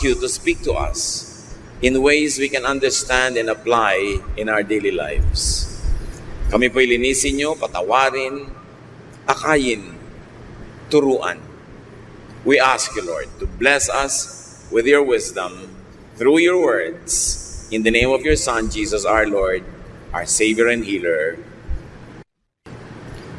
you to speak to us in ways we can understand and apply in our daily lives. Kami po'y linisin nyo, patawarin, akayin, turuan. We ask you, Lord, to bless us with your wisdom through your words. In the name of your Son, Jesus our Lord, our Savior and Healer.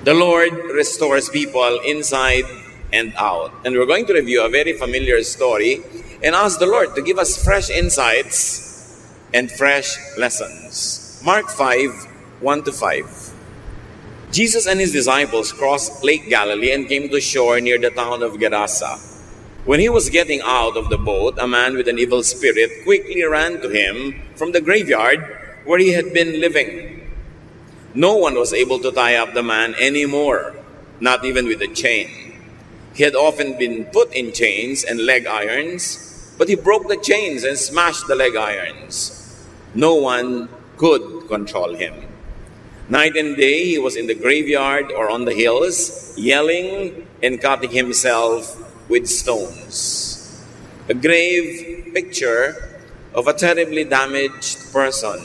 The Lord restores people inside and out. And we're going to review a very familiar story and ask the Lord to give us fresh insights and fresh lessons. Mark 5, 1-5. Jesus and his disciples crossed Lake Galilee and came to shore near the town of Gerasa. When he was getting out of the boat, a man with an evil spirit quickly ran to him from the graveyard where he had been living. No one was able to tie up the man anymore, not even with a chain. He had often been put in chains and leg irons, but he broke the chains and smashed the leg irons. No one could control him. Night and day, he was in the graveyard or on the hills, yelling and cutting himself with stones. A grave picture of a terribly damaged person.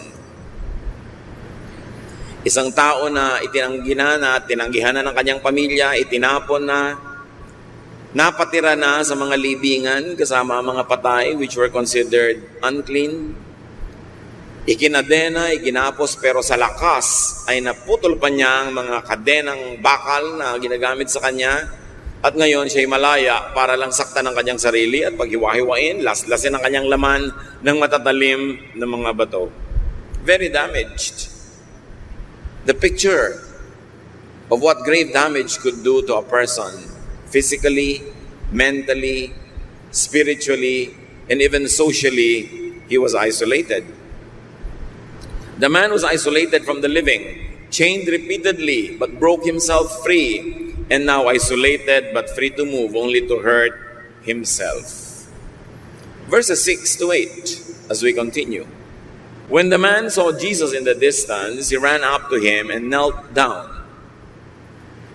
Isang tao na tinanggihan na ng kanyang pamilya, itinapon na, napatira na sa mga libingan kasama ang mga patay which were considered unclean. Ikinadena, iginapos, pero sa lakas ay naputol pa niya ang mga kadenang bakal na ginagamit sa kanya. At ngayon siya'y malaya para lang saktan ang kanyang sarili at paghiwa-hiwain, laslasin ang kanyang laman ng matatalim na mga bato. Very damaged. The picture of what grave damage could do to a person, physically, mentally, spiritually, and even socially, he was isolated. The man was isolated from the living, chained repeatedly, but broke himself free, and now isolated but free to move, only to hurt himself. Verses 6-8, as we continue. When the man saw Jesus in the distance, he ran up to him and knelt down.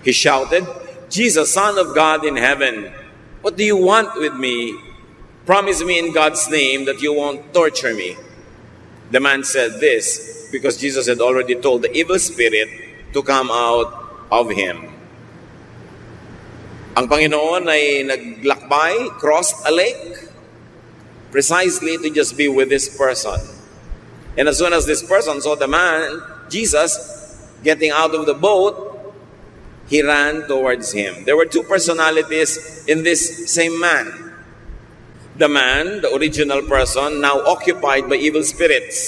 He shouted, "Jesus, Son of God in heaven, what do you want with me? Promise me in God's name that you won't torture me." The man said this because Jesus had already told the evil spirit to come out of him. Ang Panginoon ay naglakbay, crossed a lake, precisely to just be with this person. And as soon as this person saw the man, Jesus, getting out of the boat, he ran towards him. There were two personalities in this same man. The man, the original person, now occupied by evil spirits.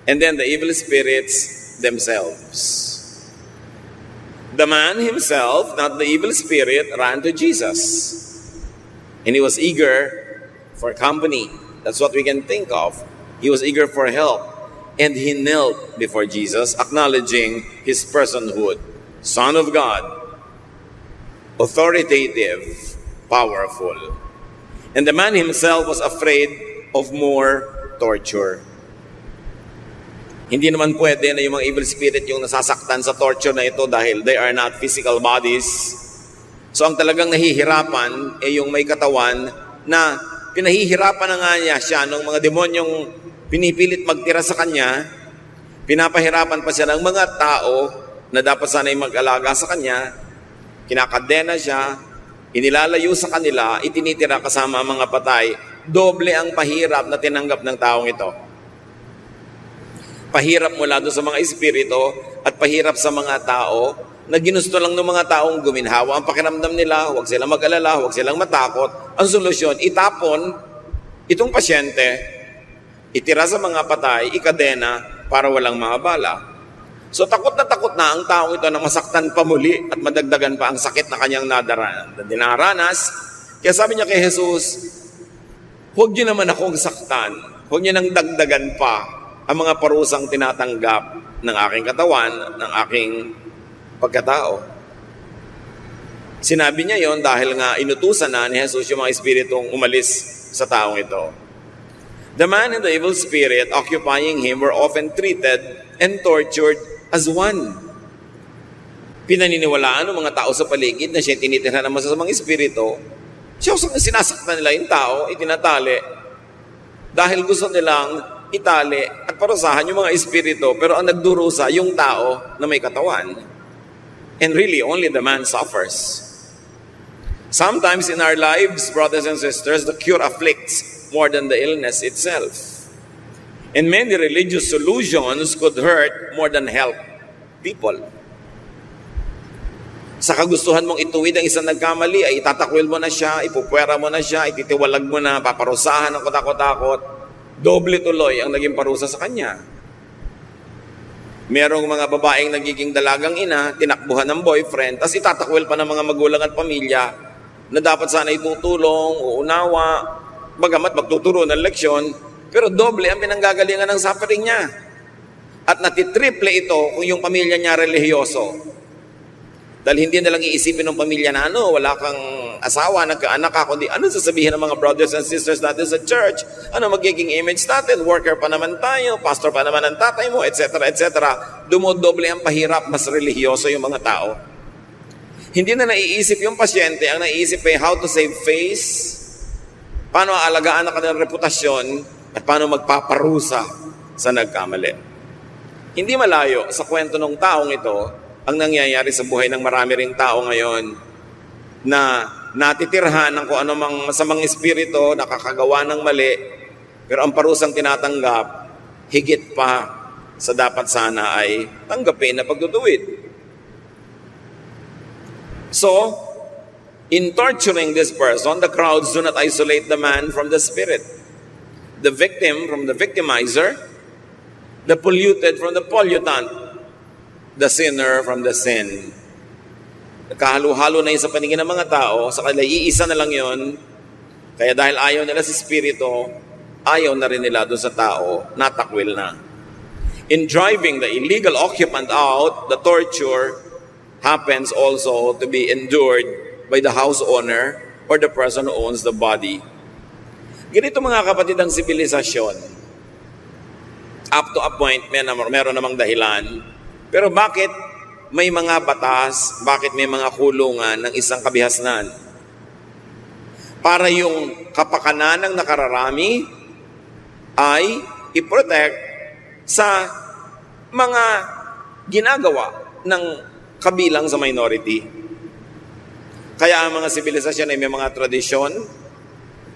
And then the evil spirits themselves. The man himself, not the evil spirit, ran to Jesus. And he was eager for company. That's what we can think of. He was eager for help. And he knelt before Jesus, acknowledging his personhood. Son of God, authoritative, powerful. And the man himself was afraid of more torture. Hindi naman pwede na yung mga evil spirit yung nasasaktan sa torture na ito dahil they are not physical bodies. So ang talagang nahihirapan ay yung may katawan na pinahihirapan na nga niya siya ng mga demonyong pinipilit magtira sa kanya, pinapahirapan pa siya ng mga tao na dapat sana'y mag-alaga sa kanya, kinakadena siya, inilalayo sa kanila, itinitira kasama ang mga patay, doble ang pahirap na tinanggap ng taong ito. Pahirap mula doon sa mga espiritu at pahirap sa mga tao na ginusto lang ng mga taong guminhawa ang pakiramdam nila, huwag silang mag-alala, huwag silang matakot. Ang solusyon, itapon itong pasyente, itira sa mga patay, ikadena para walang maabala. So takot na ang taong ito na masaktan pa muli at madagdagan pa ang sakit na kanyang dinaranas. Kaya sabi niya kay Jesus, huwag niyo naman akong saktan, huwag niyo nang dagdagan pa ang mga parusang tinatanggap ng aking katawan, ng aking pagkatao. Sinabi niya yon dahil nga inutusan na ni Jesus yung mga espiritong umalis sa taong ito. The man and the evil spirit occupying him were often treated and tortured as one. Pinaniniwalaan ng mga tao sa paligid na siya tinitira naman sa mga espiritu, So, sinasaktan nila yung tao, itinatali, dahil gusto nilang itali at parusahan yung mga espiritu, pero ang nagdurusa yung tao na may katawan. And really, only the man suffers. Sometimes in our lives, brothers and sisters, the cure afflicts more than the illness itself. And many religious solutions could hurt more than help people. Sa kagustuhan mong ituwid ang isang nagkamali, ay itatakwil mo na siya, ipupwera mo na siya, ititiwalag mo na, paparusahan ng katakot-takot. Doble tuloy ang naging parusa sa kanya. Merong mga babaeng nagiging dalagang ina, tinakbuhan ng boyfriend, tapos itatakwil pa ng mga magulang at pamilya na dapat sana itutulong, uunawa, bagamat magtuturo ng leksyon, pero doble ang pinanggagalingan ng suffering niya. At natitriple ito kung yung pamilya niya religyoso. Dahil hindi na lang iisipin ng pamilya na wala kang asawa, nagkaanak ka, kundi ano sasabihin ng mga brothers and sisters natin sa church? Ano magiging image natin? Worker pa naman tayo, pastor pa naman ang tatay mo, etc. etc. Dumodoble ang pahirap, mas religyoso yung mga tao. Hindi na naiisip yung pasyente, ang naiisip ay how to save face, paano aalagaan ang kanilang reputasyon, at paano magpaparusa sa nagkamali. Hindi malayo sa kwento ng taong ito ang nangyayari sa buhay ng marami ring tao ngayon na natitirhan ng kung anumang masamang espiritu, nakakagawa ng mali, pero ang parusang tinatanggap, higit pa sa dapat sana ay tanggapin na pagtutuwid. So, in torturing this person, the crowds do not isolate the man from the spirit, the victim from the victimizer, the polluted from the pollutant, the sinner from the sin. Nagkahalo-halo na yun sa paningin ng mga tao, sa kanila iisa na lang yun. Kaya dahil ayaw nila sa spirito, ayaw na rin nila doon sa tao, natakwil na. In driving the illegal occupant out, the torture happens also to be endured by the house owner or the person who owns the body. Ganito mga kapatid ang sibilisasyon. Up to a point, meron namang dahilan. Pero bakit may mga batas, bakit may mga kulungan ng isang kabihasnan? Para yung kapakanan ng nakararami ay i-protect sa mga ginagawa ng kabilang sa minority. Kaya ang mga sibilisasyon ay may mga tradisyon,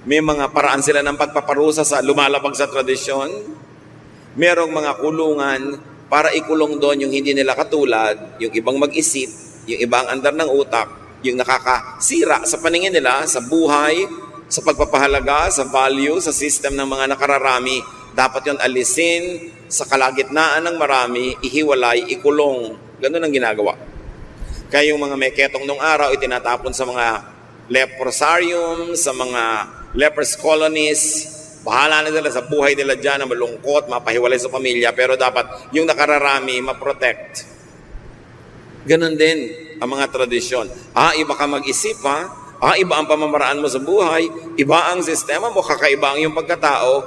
may mga paraan sila ng pagpaparusa sa lumalabag sa tradisyon, merong mga kulungan para ikulong doon yung hindi nila katulad, yung ibang mag-isip, yung ibang andar ng utak, yung nakakasira sa paningin nila, sa buhay, sa pagpapahalaga, sa value, sa system ng mga nakararami. Dapat yun alisin sa kalagitnaan ng marami, ihiwalay, ikulong. Ganun ang ginagawa. Kaya yung mga meketong nung araw, itinatapon sa mga leprosarium, sa mga lepers colonies. Bahala na sila sa buhay nila dyan na malungkot, mapahiwalay sa pamilya, pero dapat yung nakararami ma-protect. Ganon din ang mga tradisyon. Iba ka mag-isip iba ang pamamaraan mo sa buhay, iba ang sistema mo, kakaiba ang iyong pagkatao,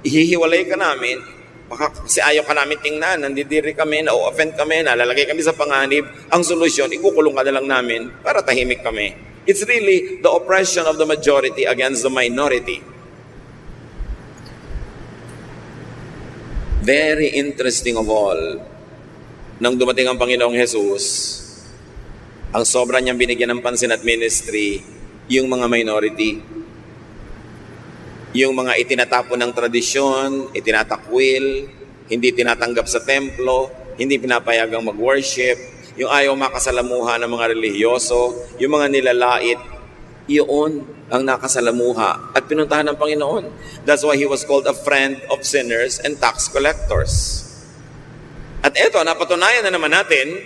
ihihiwalay ka namin, baka kasi ayaw ka namin tingnan, nandidiri kami, na-offend kami, nalalagay kami sa panganib, ang solusyon, ikukulong ka na lang namin para tahimik kami. It's really the oppression of the majority against the minority. Very interesting of all, nang dumating ang Panginoong Jesus, ang sobra niyang binigyan ng pansin at ministry, yung mga minority. Yung mga itinatapon ng tradisyon, itinatakwil, hindi tinatanggap sa templo, hindi pinapayagang mag-worship, yung ayaw makasalamuha ng mga religyoso, yung mga nilalait, iyon ang nakasalamuha at pinuntahan ng Panginoon. That's why He was called a friend of sinners and tax collectors. At eto, napatunayan na naman natin,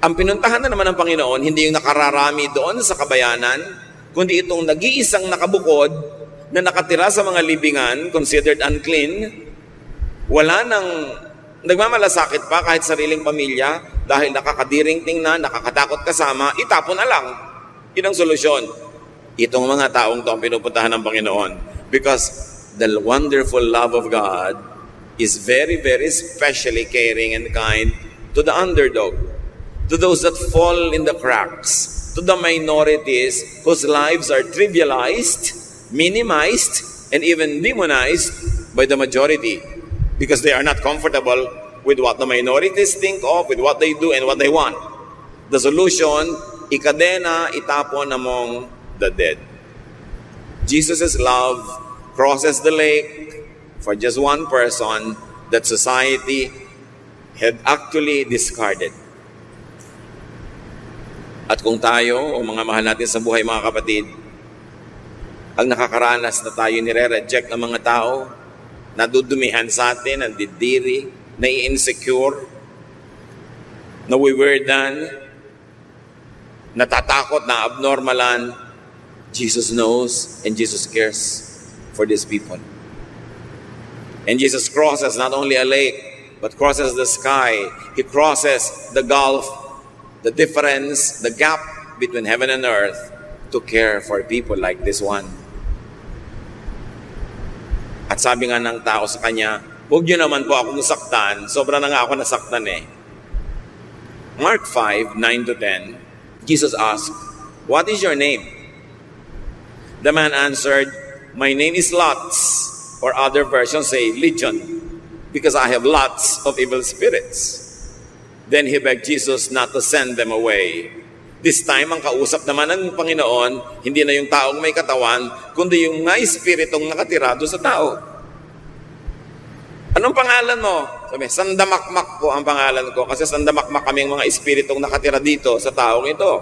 ang pinuntahan na naman ng Panginoon, hindi yung nakararami doon sa kabayanan, kundi itong nag-iisang nakabukod na nakatira sa mga libingan, considered unclean, wala nang nagmamalasakit pa kahit sariling pamilya, dahil nakakadiring tingnan, nakakatakot kasama, itapon na lang. Yun ang solusyon. Itong mga taong to ang pinupuntahan ng Panginoon. Because the wonderful love of God is very, very specially caring and kind to the underdog, to those that fall in the cracks, to the minorities whose lives are trivialized, minimized, and even demonized by the majority because they are not comfortable with what the minorities think of, with what they do, and what they want. The solution, ikadena, itapon among the dead. Jesus' love crosses the lake for just one person that society had actually discarded. At kung tayo, o mga mahal natin sa buhay mga kapatid, ang nakakaranas na tayo nire-reject ng mga tao, nadudumihan sa atin, nandidiri, nai-insecure, nawiwirdan, natatakot, na abnormalan, Jesus knows and Jesus cares for these people. And Jesus crosses not only a lake, but crosses the sky. He crosses the gulf, the difference, the gap between heaven and earth to care for people like this one. At sabi nga ng tao sa kanya, huwag niyo naman po akong saktan. Sobra na nga ako nasaktan eh. Mark 5:9-10, Jesus asked, "What is your name?" The man answered, "My name is Lots," or other versions say Legion, "because I have lots of evil spirits." Then he begged Jesus not to send them away. This time, ang kausap naman ng Panginoon, hindi na yung taong may katawan, kundi yung mga espiritong nakatira doon sa tao. Anong pangalan mo? Sabi, Sandamakmak po ang pangalan ko, kasi sandamakmak kami ang mga espiritong nakatira dito sa taong ito.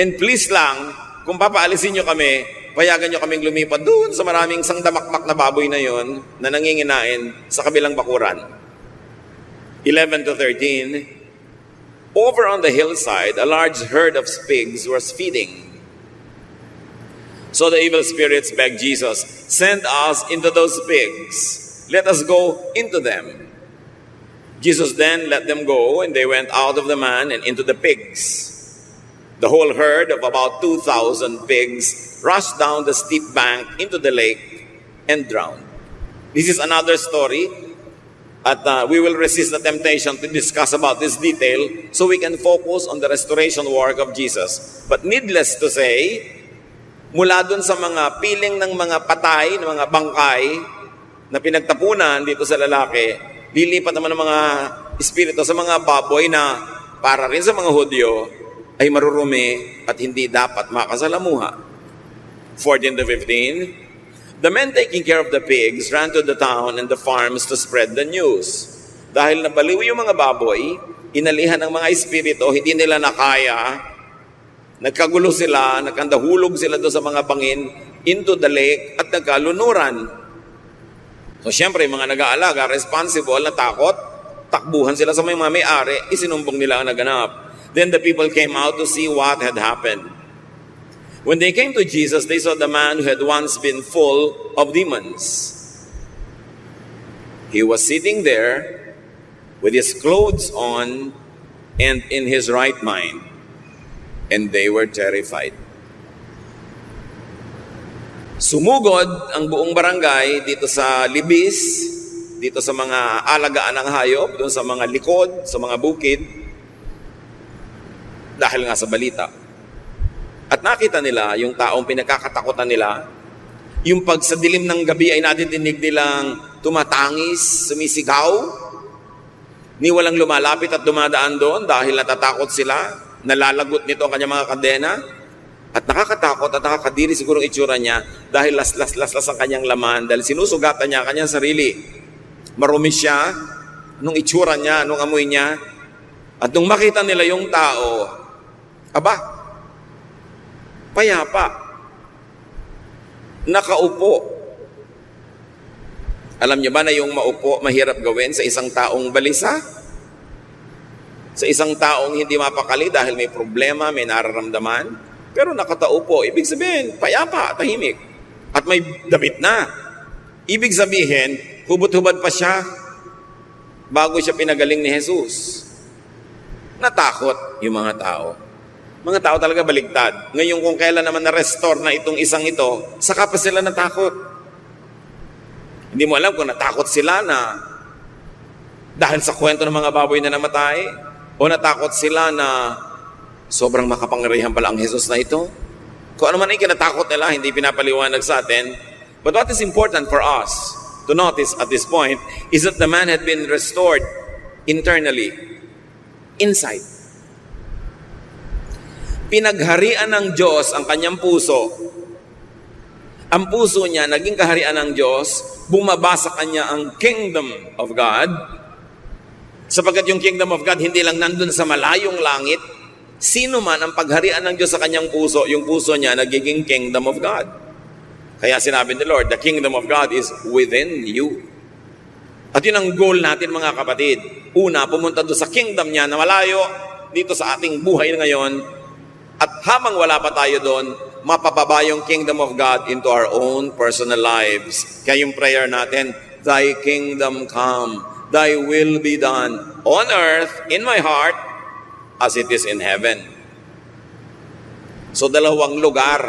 And please lang, kung papaalisin nyo kami, payagan nyo kaming lumipat doon sa maraming sangdamakmak na baboy na yon na nanginginain sa kabilang bakuran. 11-13, over on the hillside, a large herd of pigs was feeding. So the evil spirits begged Jesus, "Send us into those pigs. Let us go into them." Jesus then let them go, and they went out of the man and into the pigs. The whole herd of about 2,000 pigs rushed down the steep bank into the lake and drowned. This is another story, at we will resist the temptation to discuss about this detail so we can focus on the restoration work of Jesus. But needless to say, mula dun sa mga piling ng mga patay, ng mga bangkay na pinagtapunan dito sa lalaki, lilipat naman ng mga espiritu sa mga baboy na para rin sa mga Hudyo ay marurumi at hindi dapat makasalamuha. 14-15, the men taking care of the pigs ran to the town and the farms to spread the news. Dahil nabaliw yung mga baboy, inalihan ng mga espiritu, hindi nila nakaya, nagkagulo sila, nagkandahulog sila doon sa mga bangin into the lake at nagkalunuran. So syempre, mga nag-aalaga, responsible, natakot, takbuhan sila sa mga may-ari, isinumbong nila ang naganap. Then the people came out to see what had happened. When they came to Jesus, they saw the man who had once been full of demons. He was sitting there with his clothes on and in his right mind, and they were terrified. Sumugod ang buong barangay dito sa Libis, dito sa mga alagaan ng hayop, doon sa mga likod, sa mga bukid, dahil nga sa balita. At nakita nila yung taong pinagkakatakutan nila, yung pag sa dilim ng gabi ay nadidinig nilang tumatangis, sumisigaw, ni walang lumalapit at dumadaan doon dahil natatakot sila, nalalagot nito ang kanyang mga kadena, at nakakatakot at nakakadiri siguro ang itsura niya dahil laslas ang kanyang laman, dahil sinusugatan niya ang kanyang sarili. Marumi siya, nung itsura niya, nung amoy niya, at nung makita nila yung tao, aba, payapa, nakaupo. Alam niyo ba na yung maupo mahirap gawin sa isang taong balisa? Sa isang taong hindi mapakali dahil may problema, may nararamdaman, pero nakataupo, ibig sabihin, payapa, tahimik, at may damit na. Ibig sabihin, hubot-hubad pa siya bago siya pinagaling ni Jesus. Natakot yung mga tao. Mga tao talaga baligtad. Ngayon kung kailan naman na-restore na itong isang ito, saka pa sila natakot. Hindi mo alam kung natakot sila na dahil sa kwento ng mga baboy na namatay, o natakot sila na Sobrang makapangyarihan pala ang Jesus na ito. Kung ano man ay kinatakot nila, hindi pinapaliwanag sa atin. But what is important for us to notice at this point is that the man had been restored internally, inside. Pinagharian ng Diyos ang kanyang puso. Ang puso niya, naging kaharian ng Diyos, bumaba sa kanya ang kingdom of God. Sapagkat yung kingdom of God, hindi lang nandun sa malayong langit. Sino man ang pagharian ng Diyos sa kanyang puso, yung puso niya nagiging kingdom of God. Kaya sinabi ni Lord, the kingdom of God is within you. At yun ang goal natin mga kapatid. Una, pumunta doon sa kingdom niya na malayo dito sa ating buhay ngayon. At habang wala pa tayo doon, mapapaba yung kingdom of God into our own personal lives. Kaya yung prayer natin, Thy kingdom come, Thy will be done on earth, in my heart, as it is in heaven. So dalawang lugar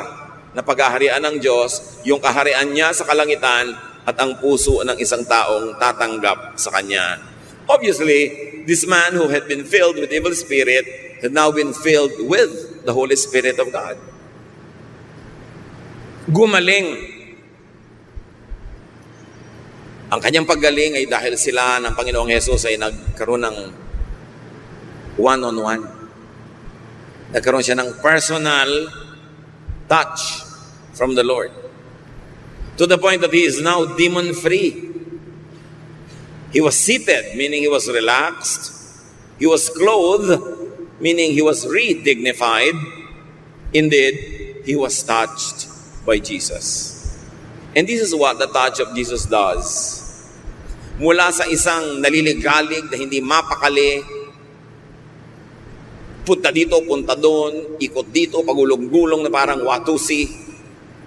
na paghaharian ng Diyos, yung kaharian niya sa kalangitan at ang puso ng isang taong tatanggap sa Kanya. Obviously, this man who had been filled with evil spirit had now been filled with the Holy Spirit of God. Gumaling. Ang kanyang paggaling ay dahil sila ng Panginoong Hesus ay nagkaroon ng one-on-one. Nagkaroon siya ng personal touch from the Lord. To the point that he is now demon-free. He was seated, meaning he was relaxed. He was clothed, meaning he was re-dignified. Indeed, he was touched by Jesus. And this is what the touch of Jesus does. Mula sa isang naliligalig na hindi mapakali, punta dito, punta doon, ikot dito, pagulong-gulong na parang watusi.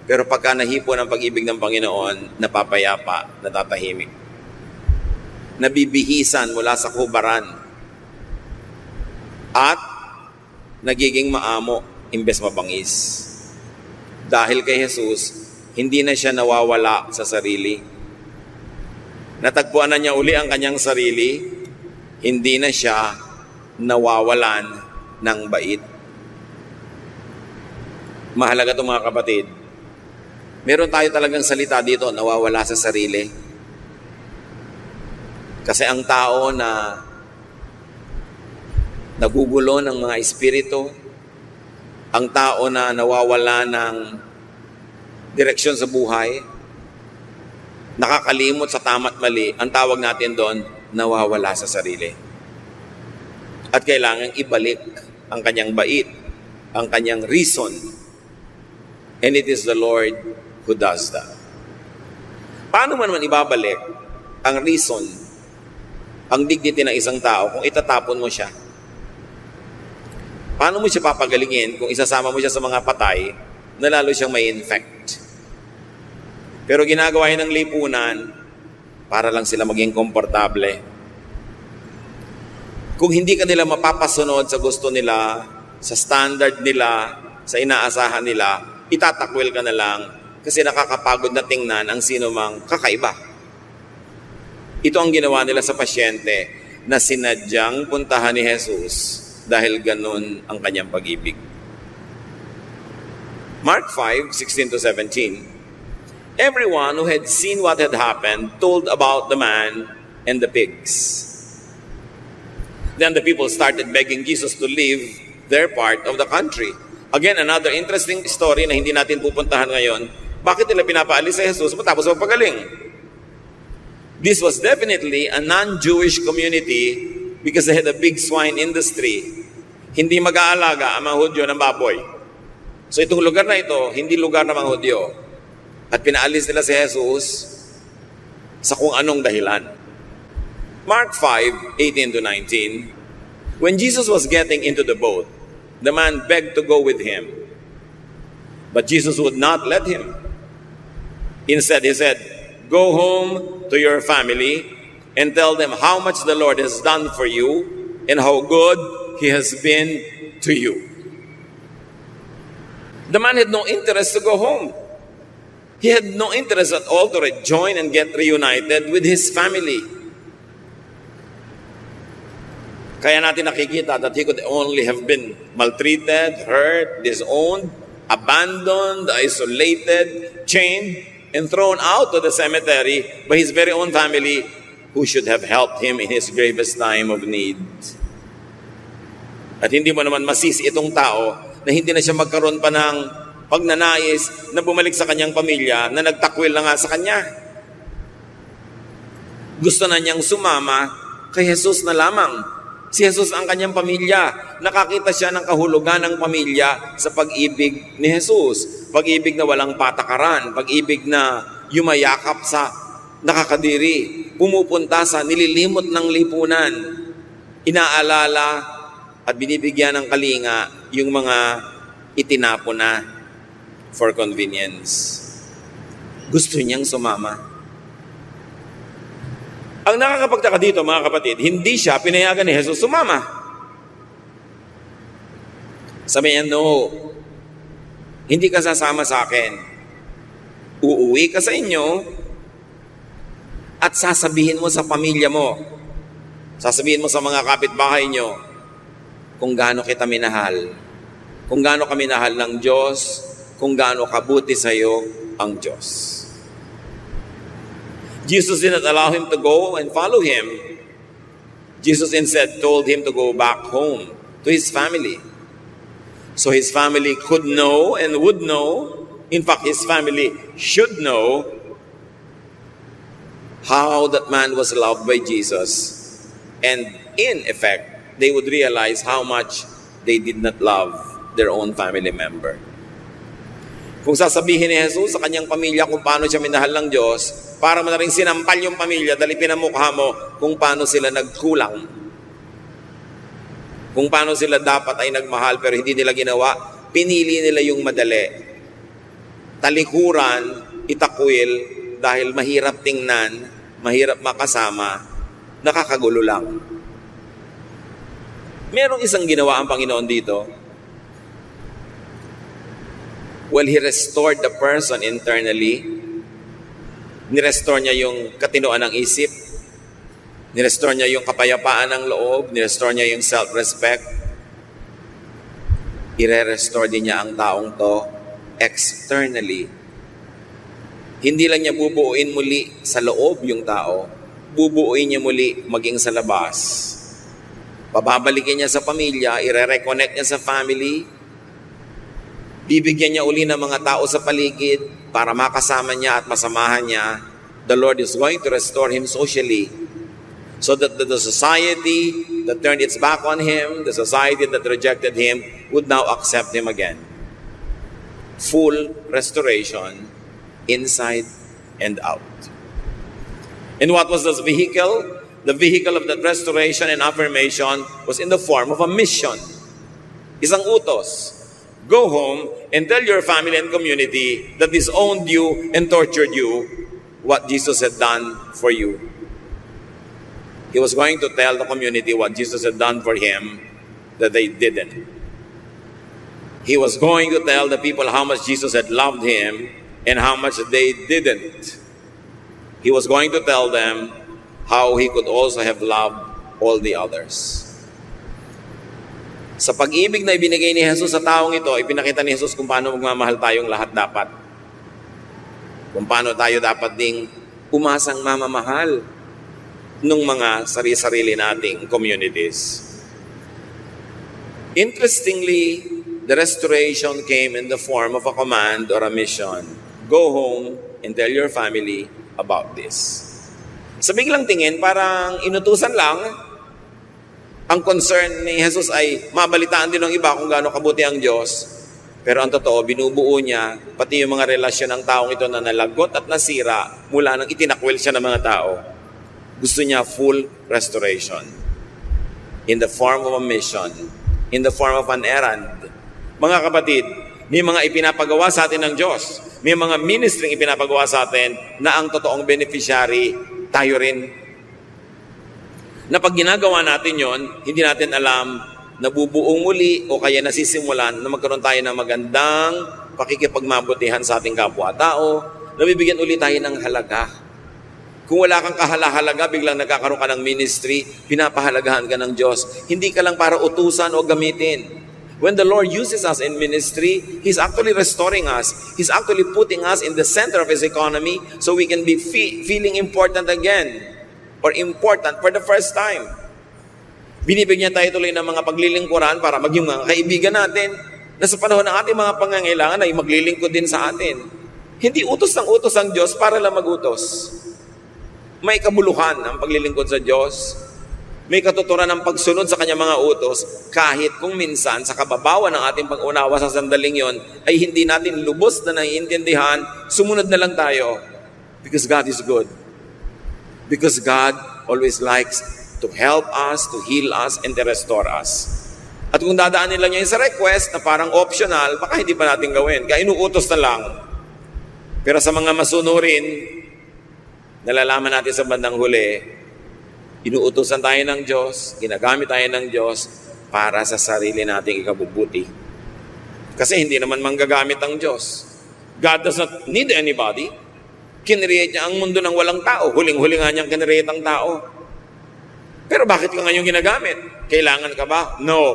Pero pagka nahipo ng pag-ibig ng Panginoon, napapayapa, natatahimik. Nabibihisan mula sa kubaran. At nagiging maamo imbes mabangis. Dahil kay Jesus, hindi na siya nawawala sa sarili. Natagpuan na niya uli ang kanyang sarili, hindi na siya nawawalan ng bait. Mahalaga ito mga kapatid. Meron tayo talagang salita dito, nawawala sa sarili. Kasi ang tao na nagugulo ng mga espiritu, ang tao na nawawala ng direksyon sa buhay, nakakalimot sa tama't mali, ang tawag natin doon, nawawala sa sarili. At kailangan ibalik ang kanyang bait, ang kanyang reason. And it is the Lord who does that. Paano man ibabalik ang reason, ang dignity ng isang tao kung itatapon mo siya? Paano mo siya papagalingin kung isasama mo siya sa mga patay na lalo siyang may infect? Pero ginagawa yun ng lipunan para lang sila maging komportable. Kung hindi ka nila mapapasunod sa gusto nila, sa standard nila, sa inaasahan nila, itatakwil ka na lang kasi nakakapagod na tingnan ang sino mang kakaiba. Ito ang ginawa nila sa pasyente na sinadyang puntahan ni Jesus dahil ganun ang kanyang pag-ibig. Mark 5:16-17. Everyone who had seen what had happened told about the man and the pigs. Then the people started begging Jesus to leave their part of the country. Again, another interesting story na hindi natin pupuntahan ngayon. Bakit nila pinapaalis si Jesus matapos magpagaling? This was definitely a non-Jewish community because they had a big swine industry. Hindi mag-aalaga ang mga Hudyo ng baboy. So itong lugar na ito, hindi lugar ng mga Hudyo. At pinaalis nila si Jesus sa kung anong dahilan. Mark 5:18-19. When Jesus was getting into the boat, the man begged to go with him. But Jesus would not let him. Instead, he said, "Go home to your family and tell them how much the Lord has done for you and how good He has been to you." The man had no interest to go home. He had no interest at all to rejoin and get reunited with his family. Kaya natin nakikita that he could only have been maltreated, hurt, disowned, abandoned, isolated, chained, and thrown out to the cemetery by his very own family who should have helped him in his gravest time of need. At hindi mo naman masisi itong tao na hindi na siya magkaroon pa ng pagnanais na bumalik sa kanyang pamilya na nagtakwil na nga sa kanya. Gusto na niyang sumama kay Jesus na lamang. Si Jesus ang kanyang pamilya. Nakakita siya ng kahulugan ng pamilya sa pag-ibig ni Jesus. Pag-ibig na walang patakaran. Pag-ibig na yumayakap sa nakakadiri. Pumupunta sa nililimot ng lipunan. Inaalala at binibigyan ng kalinga yung mga itinapon na for convenience. Gusto niyang sumama. Ang nakakapagtaka dito, mga kapatid, hindi siya pinayagan ni Jesus sumama. Sabi niya, no, hindi ka sasama sa akin. Uuwi ka sa inyo at sasabihin mo sa pamilya mo, sasabihin mo sa mga kapitbahay nyo kung gaano kita minahal, kung gaano ka minahal ng Diyos, kung gaano kabuti sa iyo ang Diyos. Jesus didn't allow him to go and follow him. Jesus instead told him to go back home to his family. So his family could know and would know, in fact his family should know how that man was loved by Jesus. And in effect, they would realize how much they did not love their own family member. Kung sasabihin ni Jesus sa kanyang pamilya kung paano siya minahal ng Diyos, para mo na rin sinampal yung pamilya dahil pinamukha mo kung paano sila nagkulang. Kung paano sila dapat ay nagmahal pero hindi nila ginawa, pinili nila yung madali. Talikuran, itakwil, dahil mahirap tingnan, mahirap makasama, nakakagulo lang. Merong isang ginawa ang Panginoon dito. Well, He restored the person internally. Nirestore niya yung katinoan ng isip. Nirestore niya yung kapayapaan ng loob. Nirestore niya yung self-respect. Ire-restore din niya ang taong to externally. Hindi lang niya bubuuin muli sa loob yung tao. Bubuuin niya muli maging sa labas. Pababalikin niya sa pamilya. Ire-reconnect niya sa family. Bibigyan niya uli ng mga tao sa paligid para makasama niya at masamahan niya. The Lord is going to restore him socially so that the society that turned its back on him, the society that rejected him, would now accept him again. Full restoration inside and out. And what was this vehicle? The vehicle of that restoration and affirmation was in the form of a mission. Isang utos. Go home and tell your family and community that disowned you and tortured you what Jesus had done for you. He was going to tell the community what Jesus had done for him that they didn't. He was going to tell the people how much Jesus had loved him and how much they didn't. He was going to tell them how he could also have loved all the others. Sa pag-ibig na ibinigay ni Jesus sa taong ito, ipinakita ni Jesus kung paano magmamahal tayong lahat dapat. Kung paano tayo dapat ding umasang mamamahal ng mga sarili-sarili nating communities. Interestingly, the restoration came in the form of a command or a mission. Go home and tell your family about this. Sa biglang tingin, parang inutusan lang. Ang concern ni Jesus ay mabalitaan din ng iba kung gaano kabuti ang Diyos. Pero ang totoo, binubuo niya pati yung mga relasyon ng taong ito na nalagot at nasira mula nang itinakwil siya ng mga tao. Gusto niya full restoration. In the form of a mission. In the form of an errand. Mga kapatid, may mga ipinapagawa sa atin ng Diyos. May mga ministry ipinapagawa sa atin na ang totoong beneficiary, tayo rin. Na pag ginagawa natin yon, hindi natin alam na bubuong muli o kaya nasisimulan na magkaroon tayo ng magandang pakikipagmabutihan sa ating kapwa-tao, nabibigyan ulit tayo ng halaga. Kung wala kang kahalahalaga, biglang nagkakaroon ka ng ministry, pinapahalagahan ka ng Diyos. Hindi ka lang para utusan o gamitin. When the Lord uses us in ministry, He's actually restoring us. He's actually putting us in the center of His economy so we can be feeling important again or important for the first time. Binibigyan tayo tuloy ng mga paglilingkuran para maging mga kaibigan natin na sa panahon ng ating mga pangangailangan ay maglilingkod din sa atin. Hindi utos ng utos ang Diyos para lang magutos. May kabuluhan ang paglilingkod sa Diyos. May katuturan ng pagsunod sa kanyang mga utos kahit kung minsan sa kababawan ng ating pag-unawa sa sandaling yon ay hindi natin lubos na naiintindihan, sumunod na lang tayo because God is good. Because God always likes to help us, to heal us, and to restore us. At kung dadaanin lang niya sa request na parang optional, baka hindi pa natin gawin. Kaya inuutos na lang. Pero sa mga masunurin, nalalaman natin sa bandang huli, inuutosan tayo ng Diyos, ginagamit tayo ng Diyos para sa sarili nating ikabubuti. Kasi hindi naman manggagamit ang Diyos. God does not need anybody. Kinreate niya ang mundo ng walang tao. Huling-huli nga niyang kinreate ang tao. Pero bakit ka ngayon ginagamit? Kailangan ka ba? No.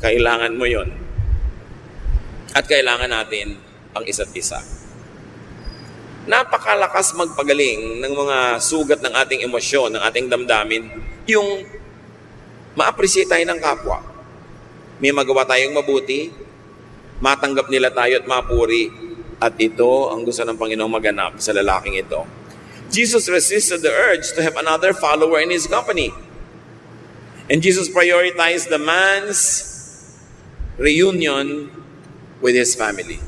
Kailangan mo yon. At kailangan natin ang isa't isa. Napakalakas magpagaling ng mga sugat ng ating emosyon, ng ating damdamin, yung ma-appreciate tayo ng kapwa. May magawa tayong mabuti, matanggap nila tayo at mapuri. At ito ang gusto ng Panginoong maganap sa lalaking ito. Jesus resisted the urge to have another follower in His company. And Jesus prioritized the man's reunion with his family.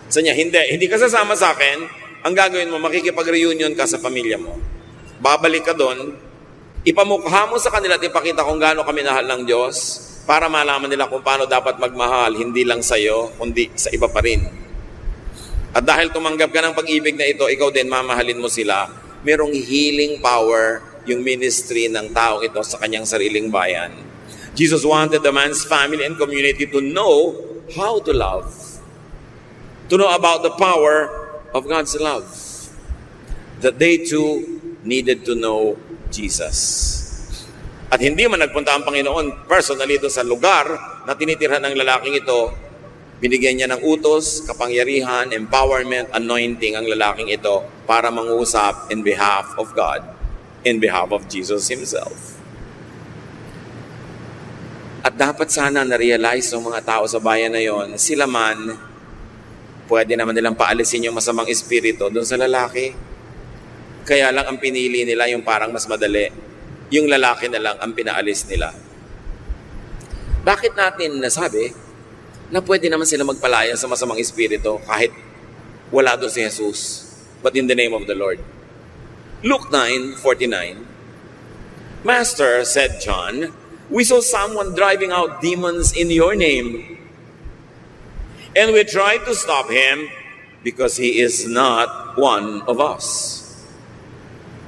Sa niya, hindi ka sasama sa akin, ang gagawin mo, makikipag-reunion ka sa pamilya mo. Babalik ka doon, ipamukha mo sa kanila at ipakita kung gaano kami minahal ng Diyos para malaman nila kung paano dapat magmahal, hindi lang sa iyo, kundi sa iba pa rin. At dahil tumanggap ka ng pag-ibig na ito, ikaw din mamahalin mo sila. Merong healing power yung ministry ng taong ito sa kanyang sariling bayan. Jesus wanted the man's family and community to know how to love. To know about the power of God's love. That they too needed to know Jesus. At hindi man nagpunta ang Panginoon personally ito sa lugar na tinitirhan ng lalaking ito, binigyan niya ng utos, kapangyarihan, empowerment, anointing ang lalaking ito para mangusap in behalf of God, in behalf of Jesus Himself. At dapat sana na-realize ng mga tao sa bayan na yon, sila man, pwede naman nilang paalisin yung masamang espiritu doon sa lalaki. Kaya lang ang pinili nila yung parang mas madali. Yung lalaki na lang ang pinaalis nila. Bakit natin nasabi na pwede naman sila magpalaya sa masamang espiritu kahit wala doon si Jesus, but in the name of the Lord? Luke 9:49, Master, said John, we saw someone driving out demons in your name. And we tried to stop him because he is not one of us.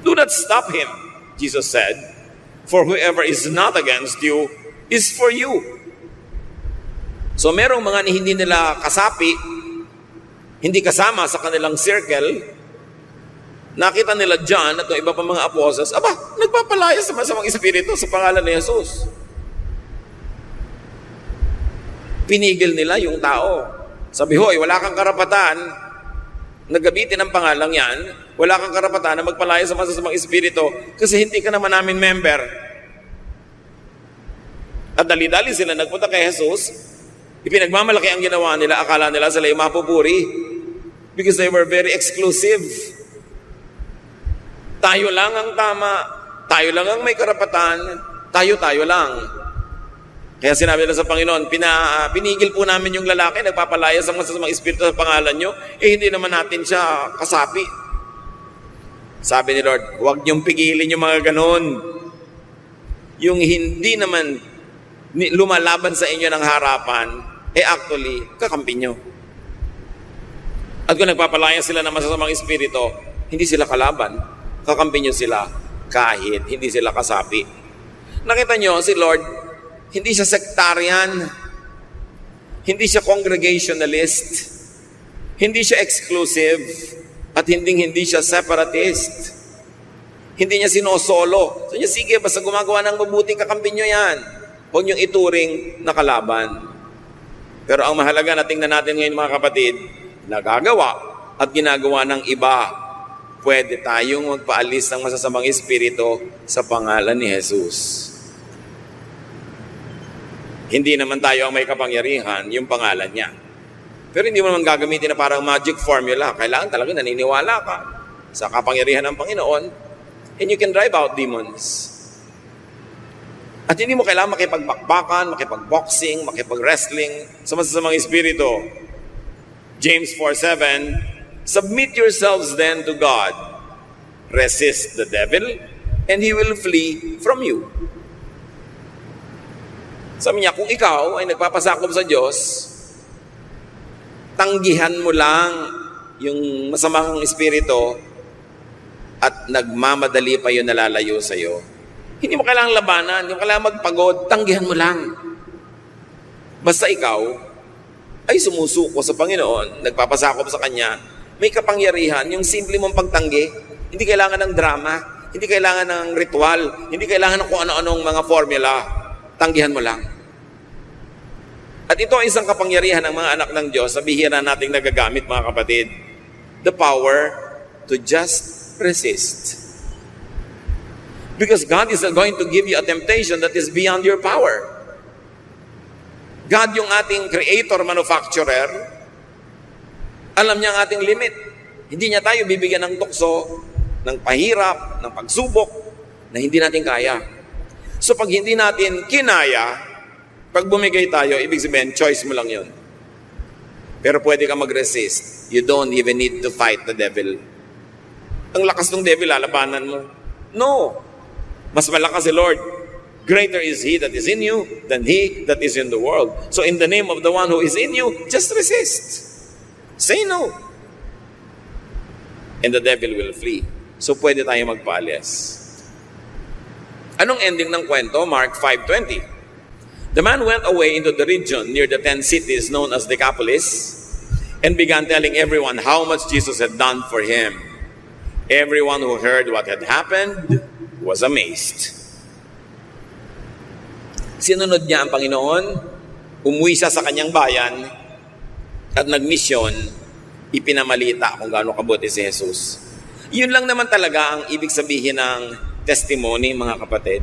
Do not stop him, Jesus said, for whoever is not against you is for you. So merong mga hindi nila kasapi, hindi kasama sa kanilang circle, nakita nila John at iba pa mga apostles, nagpapalaya sa masamang espiritu sa pangalan ni Jesus. Pinigil nila yung tao. Sabi, hoy, wala kang karapatan na gamitin ang pangalang yan. Wala kang karapatan na magpalaya sa masasamang espiritu kasi hindi ka naman namin member. At dali-dali sila nagpunta kay Jesus. Ipinagmamalaki ang ginawa nila. Akala nila sila yung mapupuri because they were very exclusive. Tayo lang ang tama. Tayo lang ang may karapatan. Tayo lang. Kaya sinabi nila sa Panginoon, pinigil po namin yung lalaki, nagpapalaya sa masasamang espiritu sa pangalan nyo, hindi naman natin siya kasapi. Sabi ni Lord, huwag niyong pigilin yung mga ganon. Yung hindi naman lumalaban sa inyo ng harapan, actually, kakampi nyo. At kung nagpapalaya sila ng masasamang espiritu, hindi sila kalaban. Kakampi nyo sila kahit hindi sila kasapi. Nakita nyo, si Lord, hindi siya sectarian, hindi siya congregationalist, hindi siya exclusive, At hindi siya separatist. Hindi niya sinosolo. So niya, sige, basta gumagawa ng mabuting kakampi nyo yan. Huwag niyong ituring na kalaban. Pero ang mahalaga na tingnan natin ngayon mga kapatid, nagagawa at ginagawa ng iba, pwede tayong magpaalis ng masasamang espiritu sa pangalan ni Jesus. Hindi naman tayo ang may kapangyarihan, yung pangalan niya. Pero hindi mo naman gagamitin na parang magic formula. Kailangan talaga naniniwala ka sa kapangyarihan ng Panginoon and you can drive out demons. At hindi mo kailangan makipagbakbakan, makipagboxing, makipag-wrestling sa masasamang espiritu. James 4:7, submit yourselves then to God. Resist the devil, and he will flee from you. Sabi niya, kung ikaw ay nagpapasakop sa Diyos, tanggihan mo lang yung masamang espiritu at nagmamadali pa yun nalalayo sa iyo. Hindi mo kailangang labanan, hindi mo kailangang magpagod, tanggihan mo lang. Basta ikaw ay sumusuko sa Panginoon, nagpapasakop sa Kanya, may kapangyarihan, yung simple mong pagtanggi, hindi kailangan ng drama, hindi kailangan ng ritual, hindi kailangan ng kung ano-anong mga formula, tanggihan mo lang. At ito ay isang kapangyarihan ng mga anak ng Diyos na bihira nating nagagamit mga kapatid. The power to just resist. Because God is not going to give you a temptation that is beyond your power. God yung ating creator, manufacturer, alam niya ang ating limit. Hindi niya tayo bibigyan ng tukso, ng pahirap, ng pagsubok, na hindi natin kaya. So pag hindi natin kinaya, pag bumigay tayo, ibig sabihin, choice mo lang yun. Pero pwede ka mag-resist. You don't even need to fight the devil. Ang lakas ng devil, lalabanan mo. No. Mas malakas si Lord. Greater is He that is in you than he that is in the world. So in the name of the one who is in you, just resist. Say no. And the devil will flee. So pwede tayo magpaalis. Anong ending ng kwento? Mark 5:20. The man went away into the region near the 10 cities known as Decapolis and began telling everyone how much Jesus had done for him. Everyone who heard what had happened was amazed. Sinunod niya ang Panginoon, umuwi siya sa kanyang bayan at nagmisyon, ipinamalita kung gaano kabuti si Jesus. Yun lang naman talaga ang ibig sabihin ng testimony, mga kapatid.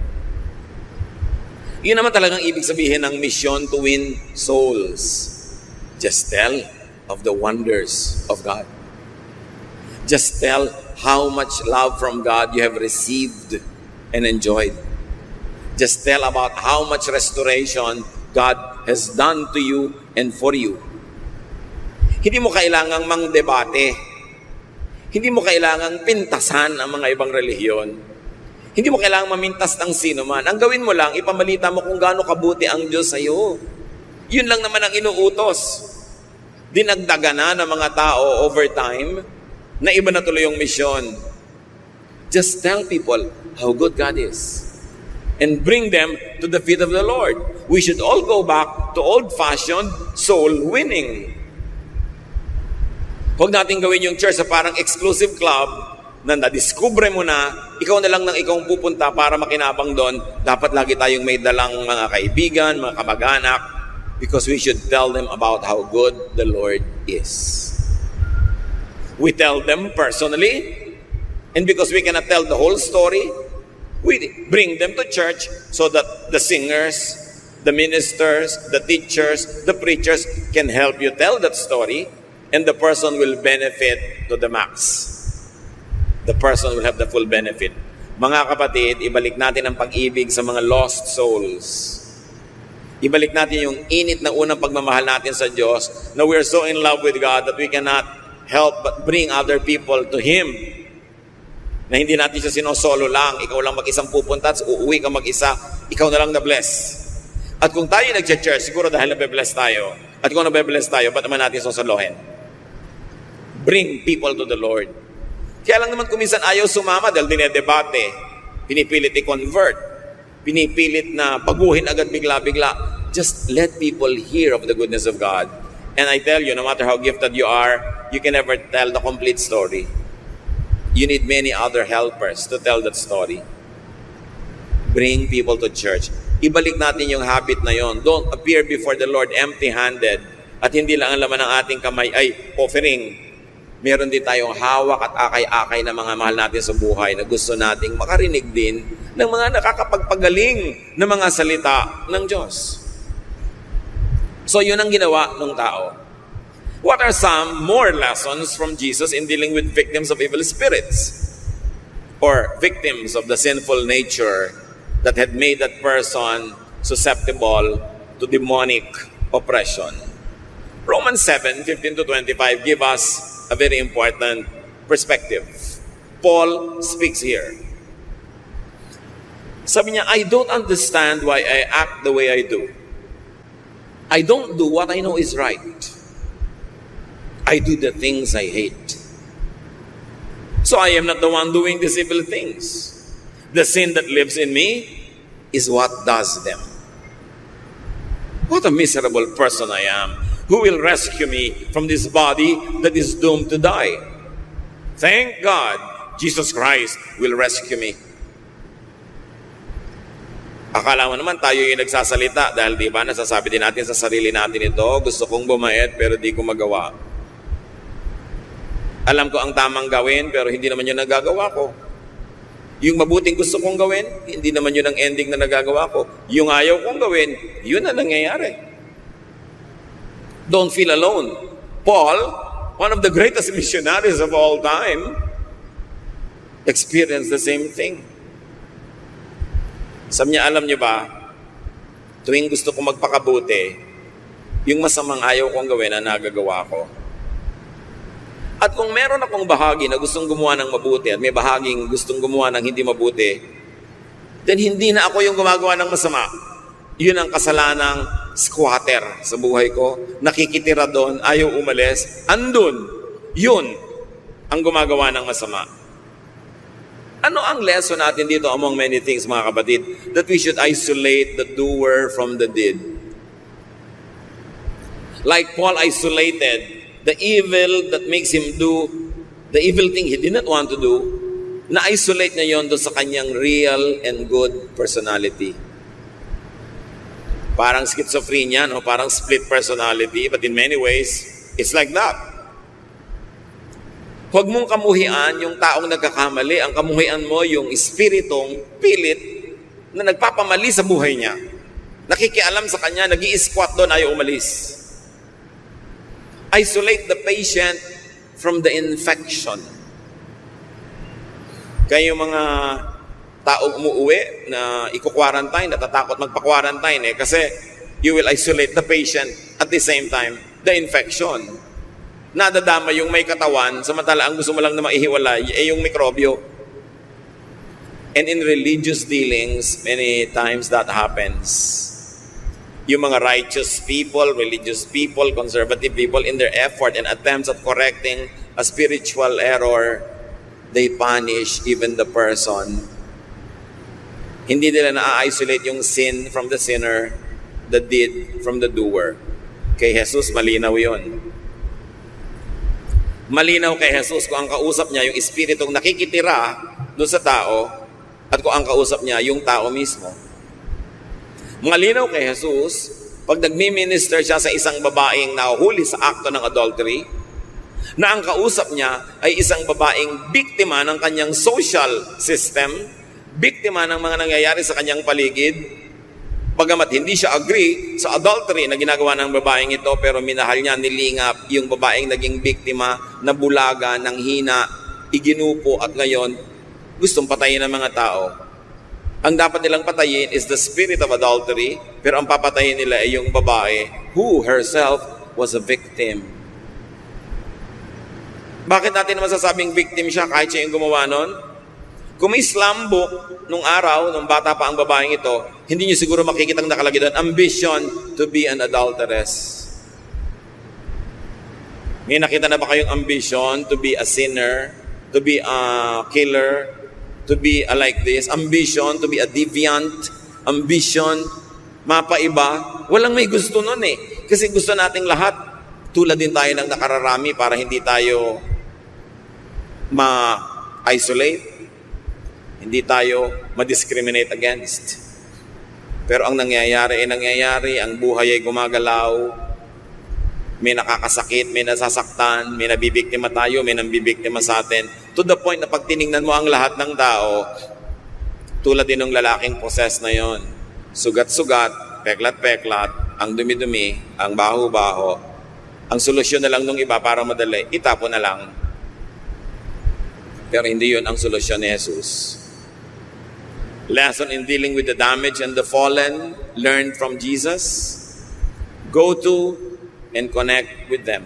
Yun naman talagang ibig sabihin ng mission to win souls. Just tell of the wonders of God. Just tell how much love from God you have received and enjoyed. Just tell about how much restoration God has done to you and for you. Hindi mo kailangang mangdebate. Hindi mo kailangang pintasan ang mga ibang relihiyon. Hindi mo kailangang mamintas ng sino man. Ang gawin mo lang, ipamalita mo kung gaano kabuti ang Diyos sa iyo. Yun lang naman ang inuutos. Dinagdagan na ng mga tao over time na iba na tuloy yung mission. Just tell people how good God is and bring them to the feet of the Lord. We should all go back to old-fashioned soul winning. Huwag natin gawin yung church sa parang exclusive club na nadiskubre mo na, ikaw na lang ikaw pupunta para makinabang doon. Dapat lagi tayong may dalang mga kaibigan, mga kamag-anak, because we should tell them about how good the Lord is. We tell them personally, and because we cannot tell the whole story, we bring them to church so that the singers, the ministers, the teachers, the preachers can help you tell that story, and the person will benefit to the max. The person will have the full benefit. Mga kapatid, ibalik natin ang pag-ibig sa mga lost souls. Ibalik natin yung init na unang pagmamahal natin sa Diyos, na we're so in love with God that we cannot help but bring other people to Him. Na hindi natin siya sinosolo lang, ikaw lang mag-isang pupunta, at uuwi ka mag-isa, ikaw na lang na-bless. At kung tayo nag-church, siguro dahil nabe-bless tayo, at kung nabe-bless tayo, ba't naman natin sosolohin? Bring people to the Lord. Kaya lang naman kuminsan ayaw sumama dahil dinedebate, pinipilit i-convert, pinipilit na baguhin agad bigla-bigla. Just let people hear of the goodness of God. And I tell you, no matter how gifted you are, you can never tell the complete story. You need many other helpers to tell that story. Bring people to church. Ibalik natin yung habit na yon. Don't appear before the Lord empty-handed at hindi lang ang laman ng ating kamay ay offering. Meron din tayong hawak at akay-akay na mga mahal natin sa buhay na gusto nating makarinig din ng mga nakakapagpagaling na mga salita ng Diyos. So yun ang ginawa ng tao. What are some more lessons from Jesus in dealing with victims of evil spirits or victims of the sinful nature that had made that person susceptible to demonic oppression? Romans 7:15-25 give us a very important perspective. Paul speaks here. Sabi niya, I don't understand why I act the way I do. I don't do what I know is right. I do the things I hate. So I am not the one doing these evil things. The sin that lives in me is what does them. What a miserable person I am. Who will rescue me from this body that is doomed to die? Thank God, Jesus Christ will rescue me. Akala mo naman tayo yung nagsasalita dahil di ba nasasabi din natin sa sarili natin ito, gusto kong bumait pero di ko magawa. Alam ko ang tamang gawin pero hindi naman yun nagagawa ko. Yung mabuting gusto kong gawin, hindi naman yun ang ending na nagagawa ko. Yung ayaw kong gawin, yun ang nangyayari. Don't feel alone. Paul, one of the greatest missionaries of all time, experienced the same thing. Sabi niya, alam niyo ba, tuwing gusto kong magpakabuti, yung masamang ayaw kong gawin na nagagawa ko. At kung meron akong bahagi na gustong gumawa ng mabuti at may bahaging gustong gumawa ng hindi mabuti, then hindi na ako yung gumagawa ng masama. Yun ang kasalanang squatter sa buhay ko. Nakikitira doon, ayaw umalis, andun. Yun ang gumagawa ng masama. Ano ang lesson natin dito among many things, mga kapatid? That we should isolate the doer from the deed. Like Paul isolated the evil that makes him do the evil thing he did not want to do, na-isolate niya yon doon sa kanyang real and good personality. Parang schizophrenia, no? Parang split personality, but in many ways, it's like that. Huwag mong kamuhian yung taong nagkakamali. Ang kamuhian mo yung espiritong pilit na nagpapamali sa buhay niya. Nakikialam sa kanya, nag-i-squat doon, ayaw umalis. Isolate the patient from the infection. Kaya yung mga taong umuuwi na i-quarantine, natatakot magpa-quarantine kasi you will isolate the patient at the same time, the infection. Nadadama yung may katawan, samantala ang gusto mo lang na maihiwalay ay yung mikrobyo. And in religious dealings, many times that happens. Yung mga righteous people, religious people, conservative people, in their effort and attempts at correcting a spiritual error, they punish even the person. Hindi nila na-isolate yung sin from the sinner, the deed from the doer. Kay Jesus, malinaw yun. Malinaw kay Jesus kung ang kausap niya, yung espiritong nakikitira doon sa tao, at kung ang kausap niya, yung tao mismo. Malinaw kay Jesus, pag nagmi-minister siya sa isang babaeng nahuhuli sa akto ng adultery, na ang kausap niya ay isang babaeng biktima ng kanyang social system, biktima ng mga nangyayari sa kanyang paligid, bagamat hindi siya agree sa adultery na ginagawa ng babaeng ito, pero minahal niya, nilingap yung babaeng naging biktima, nabulaga, nanghina, iginupo, at ngayon, gustong patayin ng mga tao. Ang dapat nilang patayin is the spirit of adultery, pero ang papatayin nila ay yung babae who herself was a victim. Bakit natin masasabing victim siya kahit siya yung gumawa nun? Kung may slam book nung araw, nung bata pa ang babaeng ito, hindi niyo siguro makikitang nakalagay doon, ambition to be an adulteress. May nakita na ba kayong ambition to be a sinner, to be a killer, to be like this, ambition to be a deviant, ambition, mapaiba? Walang may gusto nun eh. Kasi gusto nating lahat, tulad din tayo ng nakararami para hindi tayo isolate, hindi tayo ma-discriminate against. Pero ang nangyayari, ang buhay ay gumagalaw, may nakakasakit, may nasasaktan, may nabibiktima tayo, may nambibiktima sa atin. To the point na pag tinignan mo ang lahat ng tao, tulad din ng lalaking possessed na yon, sugat-sugat, peklat-peklat, ang dumi-dumi, ang baho-baho. Ang solusyon na lang nung iba para madali, itapon na lang. Pero hindi yun ang solusyon ni Jesus. Lesson in dealing with the damage and the fallen, learn from Jesus. Go to and connect with them.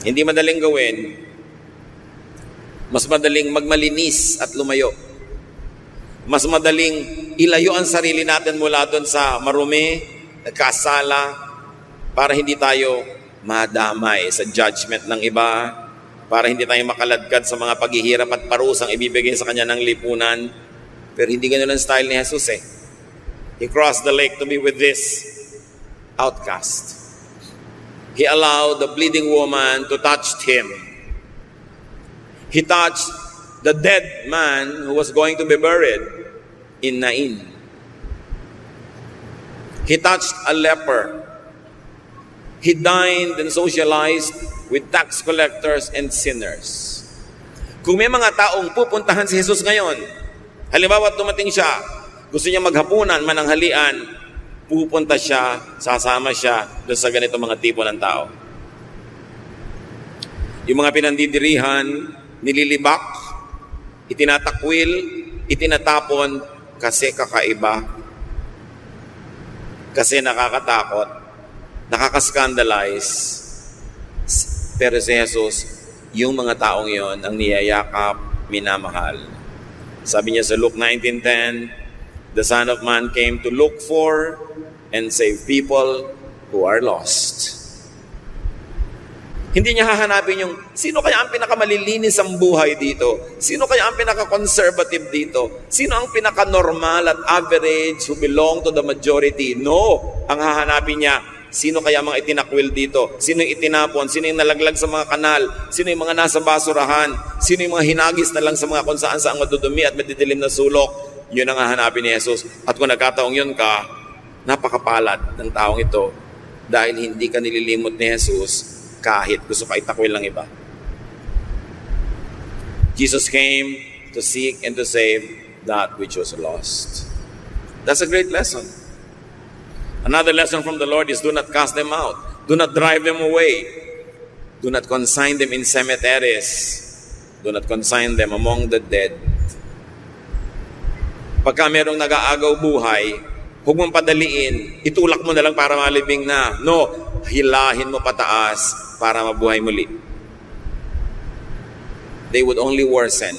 Hindi madaling gawin. Mas madaling magmalinis at lumayo. Mas madaling ilayo ang sarili natin mula doon sa marumi, nagkasala, para hindi tayo madamay sa judgment ng iba, para hindi tayo makaladkad sa mga paghihirap at parusang ibibigay sa kanya ng lipunan. Pero hindi ganun ang style ni Jesus eh. He crossed the lake to be with this outcast. He allowed the bleeding woman to touch him. He touched the dead man who was going to be buried in Nain. He touched a leper. He dined and socialized with tax collectors and sinners. Kung may mga taong pupuntahan si Jesus ngayon, halimbawa dumating siya, gusto niya maghapunan, mananghalian, pupunta siya, sasama siya doon sa ganito mga tipo ng tao. Yung mga pinandidirihan, nililibak, itinatakwil, itinatapon kasi kakaiba, kasi nakakatakot, nakakaskandalize. Pero si Jesus, yung mga taong yon ang niyayakap, minamahal. Sabi niya sa Luke 19:10, the Son of Man came to look for and save people who are lost. Hindi niya hahanapin yung, sino kaya ang pinakamalilinis ang buhay dito? Sino kaya ang pinaka-conservative dito? Sino ang pinaka-normal at average who belong to the majority? No! Ang hahanapin niya, sino kaya mga itinakwil dito? Sino yung itinapon? Sino yung nalaglag sa mga kanal? Sino yung mga nasa basurahan? Sino yung mga hinagis na lang sa mga kung saan sa madudumi at madidilim na sulok? Yun ang hahanapin ni Jesus. At kung nagkataong yun ka, napakapalad ng taong ito dahil hindi ka nililimot ni Jesus kahit gusto ka itakwil ng iba. Jesus came to seek and to save that which was lost. That's a great lesson. Another lesson from the Lord is do not cast them out. Do not drive them away. Do not consign them in cemeteries. Do not consign them among the dead. Pagka merong nag-aagaw buhay, huwag mong padaliin, itulak mo na lang para malibing na. No, hilahin mo pataas para mabuhay muli. They would only worsen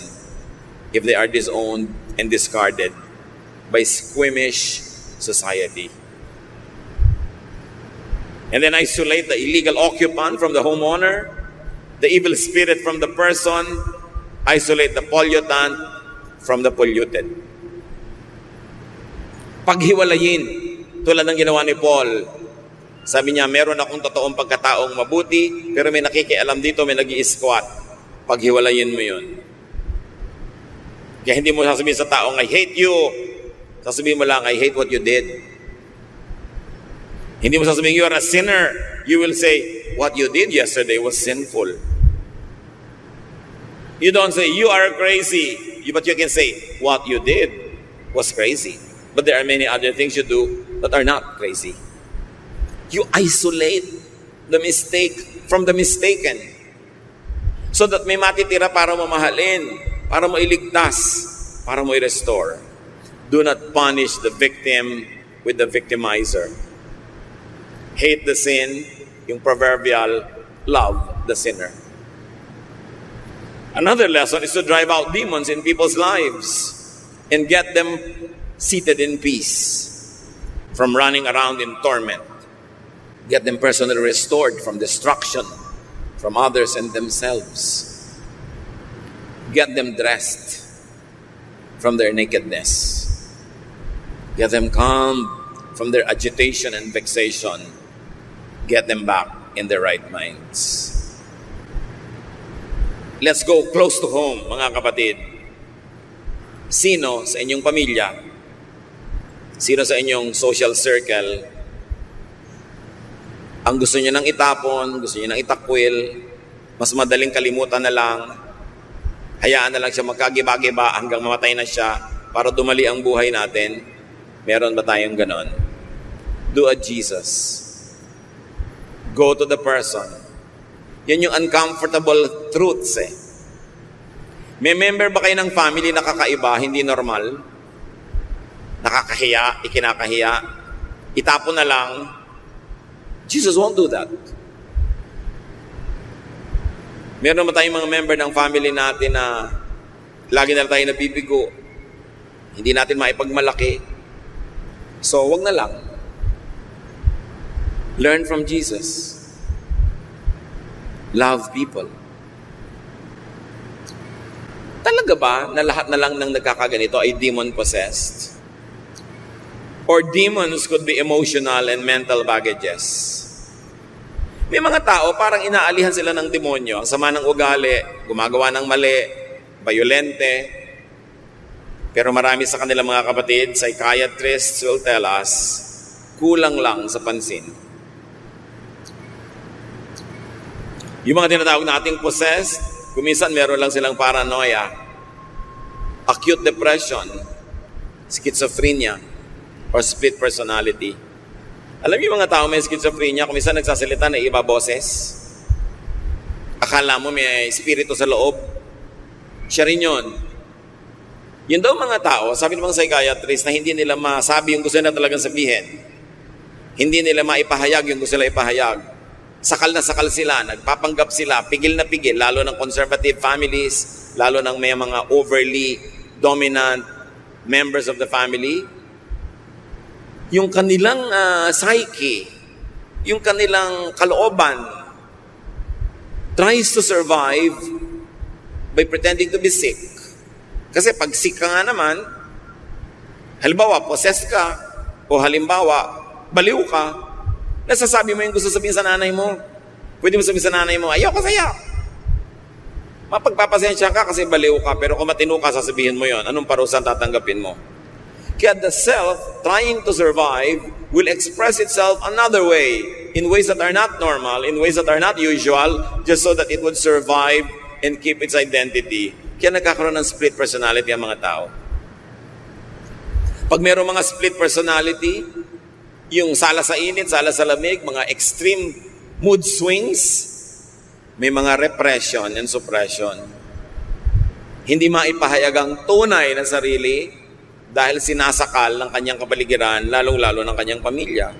if they are disowned and discarded by squeamish society. And then isolate the illegal occupant from the homeowner, the evil spirit from the person, isolate the pollutant from the polluted. Paghiwalayin, tulad ng ginawa ni Paul. Sabi niya, meron akong totoong pagkataong mabuti, pero may nakikialam dito, may nag-i-squat. Paghiwalayin mo yun. Kaya hindi mo sasabihin sa taong, I hate you. Sasabihin mo lang, I hate what you did. Hindi mo sasabihin, you are a sinner. You will say, what you did yesterday was sinful. You don't say, you are crazy. But you can say, what you did was crazy. But there are many other things you do that are not crazy. You isolate the mistake from the mistaken so that may matitira para mo mahalin, para mo iligtas, para mo i-restore. Do not punish the victim with the victimizer. Hate the sin, yung proverbial, love the sinner. Another lesson is to drive out demons in people's lives and get them seated in peace from running around in torment. Get them personally restored from destruction, from others and themselves. Get them dressed from their nakedness. Get them calmed from their agitation and vexation. Get them back in their right minds. Let's go close to home, mga kapatid. Sino sa inyong pamilya, sino sa inyong social circle, ang gusto niyo nang itapon, gusto niyo nang itakwil, mas madaling kalimutan na lang, hayaan na lang siya magkagiba-giba hanggang mamatay na siya para dumali ang buhay natin? Meron ba tayong ganon? Do a Jesus. Go to the person. Yan yung uncomfortable truths eh. May member ba kayo ng family na kakaiba, hindi normal? Nakakahiya, ikinakahiya, itapon na lang. Jesus won't do that. Meron ba tayong mga member ng family natin na lagi na tayo nabibigo, hindi natin maipagmalaki? So, wag na lang. Learn from Jesus. Love people. Talaga ba na lahat na lang ng nagkakaganito ay demon-possessed? Or demons could be emotional and mental baggages? May mga tao parang inaalihan sila ng demonyo. Ang sama ng ugali, gumagawa ng mali, violente. Pero marami sa kanilang mga kapatid, psychiatrists will tell us, kulang lang sa pansin. Yung mga tinatawag nating possessed, kuminsan meron lang silang paranoia, acute depression, schizophrenia, or split personality. Alam niyo mga tao may schizophrenia, kuminsan nagsasalita na iba boses. Akala mo may espiritu sa loob. Siya rin yun. Yun daw mga tao, sabi ng mga psychiatrist, na hindi nila masabi yung gusto nila talagang sabihin. Hindi nila maipahayag yung gusto nila ipahayag. Sakal na sakal sila, nagpapanggap sila, pigil na pigil, lalo ng conservative families, lalo ng may mga overly dominant members of the family. Yung kanilang psyche, yung kanilang kalooban, tries to survive by pretending to be sick. Kasi pag sick ka nga naman, halimbawa, possessed ka, o halimbawa, baliw ka, nasasabi mo yung gusto sabihin sa nanay mo. Pwede mo sabihin sa nanay mo, ayoko sa'yo. Mapagpapasensya ka kasi baliw ka, pero kung matino ka, sasabihin mo yon. Anong parusan tatanggapin mo? Kaya the self, trying to survive, will express itself another way, in ways that are not normal, in ways that are not usual, just so that it would survive and keep its identity. Kaya nagkakaroon ng split personality ang mga tao. Pag mayroong mga split personality, yung sala sa init, sala sa lamig, mga extreme mood swings, may mga repression and suppression. Hindi maipahayag ang tunay na sarili dahil sinasakal ng kanyang kapaligiran, lalong-lalo ng kanyang pamilya.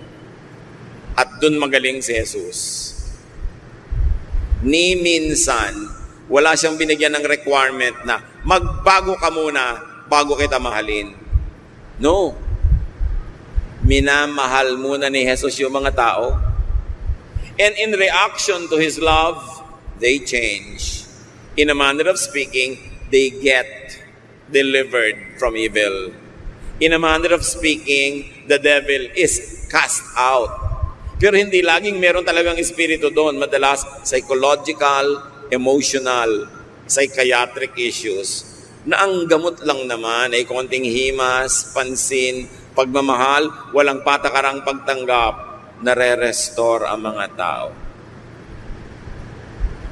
At dun magaling si Jesus. Ni minsan, wala siyang binigyan ng requirement na magbago ka muna bago kita mahalin. No. Minamahal muna ni Jesus yung mga tao. And in reaction to His love, they change. In a manner of speaking, they get delivered from evil. In a manner of speaking, the devil is cast out. Pero hindi laging meron talagang espiritu doon. Madalas, psychological, emotional, psychiatric issues na ang gamot lang naman ay konting himas, pansin, pagmamahal, walang patakarang pagtanggap, nare-restore ang mga tao.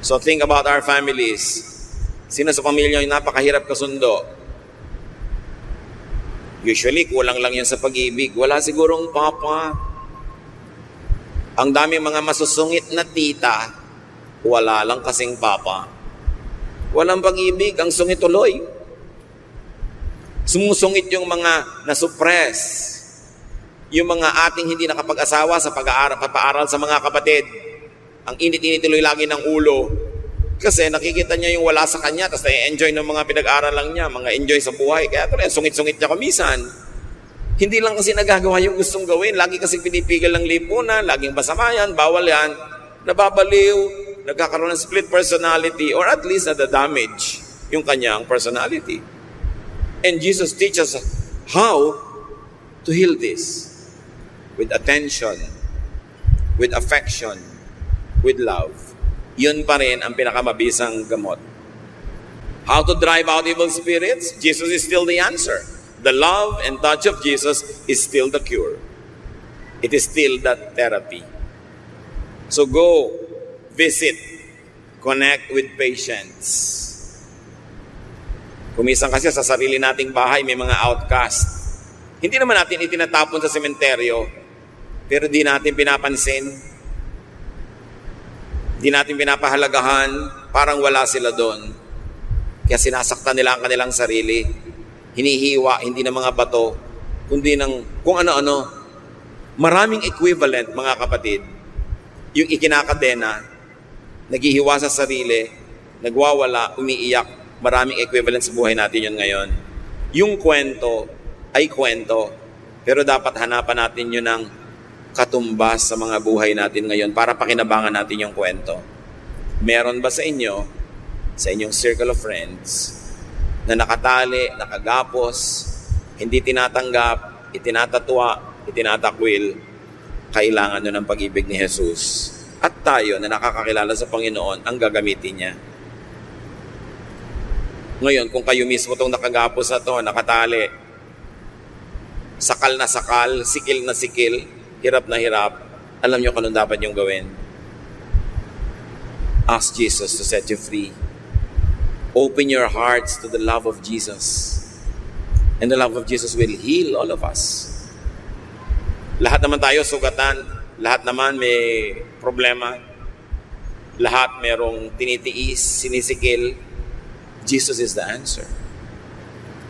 So think about our families. Sino sa pamilya yung napakahirap kasundo? Usually, kulang lang yan sa pag-ibig. Wala sigurong papa. Ang dami mga masusungit na tita, wala lang kasing papa. Walang pag-ibig, ang sungit tuloy. Sumusungit yung mga nasuppress, yung mga ating hindi nakapag-asawa sa pag-aaral sa mga kapatid. Ang init-init tuloy lagi ng ulo. Kasi nakikita niya yung wala sa kanya, tapos na-enjoy ng mga pinag-aaral lang niya, mga enjoy sa buhay. Kaya tuloy, sungit-sungit niya kumisan. Hindi lang kasi nagagawa yung gustong gawin. Lagi kasi pinipigil ng lipunan, laging basamayan, bawal yan. Nababaliw, nagkakaroon ng split personality, or at least nadadamage yung kanyang personality. And Jesus teaches how to heal this with attention, with affection, with love. Yun pa rin ang pinakamabisang gamot. How to drive out evil spirits? Jesus is still the answer. The love and touch of Jesus is still the cure. It is still that therapy. So go, visit, connect with patients. Kumisan kasi sa sarili nating bahay, may mga outcast. Hindi naman natin itinatapon sa sementeryo, pero di natin pinapansin. Di natin pinapahalagahan, parang wala sila doon. Kaya sinasaktan nila ang kanilang sarili. Hinihiwa, hindi ng mga bato, kundi ng kung ano-ano. Maraming equivalent, mga kapatid. Yung ikinakadena, naghihiwa sa sarili, nagwawala, umiiyak. Maraming equivalent sa buhay natin yun ngayon. Yung kwento ay kwento, pero dapat hanapan natin yun ng katumbas sa mga buhay natin ngayon para pakinabangan natin yung kwento. Meron ba sa inyo, sa inyong circle of friends, na nakatali, nakagapos, hindi tinatanggap, itinatatwa, itinatakwil, kailangan nun ng pag-ibig ni Jesus. At tayo na nakakakilala sa Panginoon, ang gagamitin niya. Ngayon, kung kayo mismo itong nakagapos na ito, nakatali, sakal na sakal, sikil na sikil, hirap na hirap, alam nyo kung anong dapat niyong gawin. Ask Jesus to set you free. Open your hearts to the love of Jesus. And the love of Jesus will heal all of us. Lahat naman tayo sugatan, lahat naman may problema, lahat merong tinitiis, sinisikil. Jesus is the answer.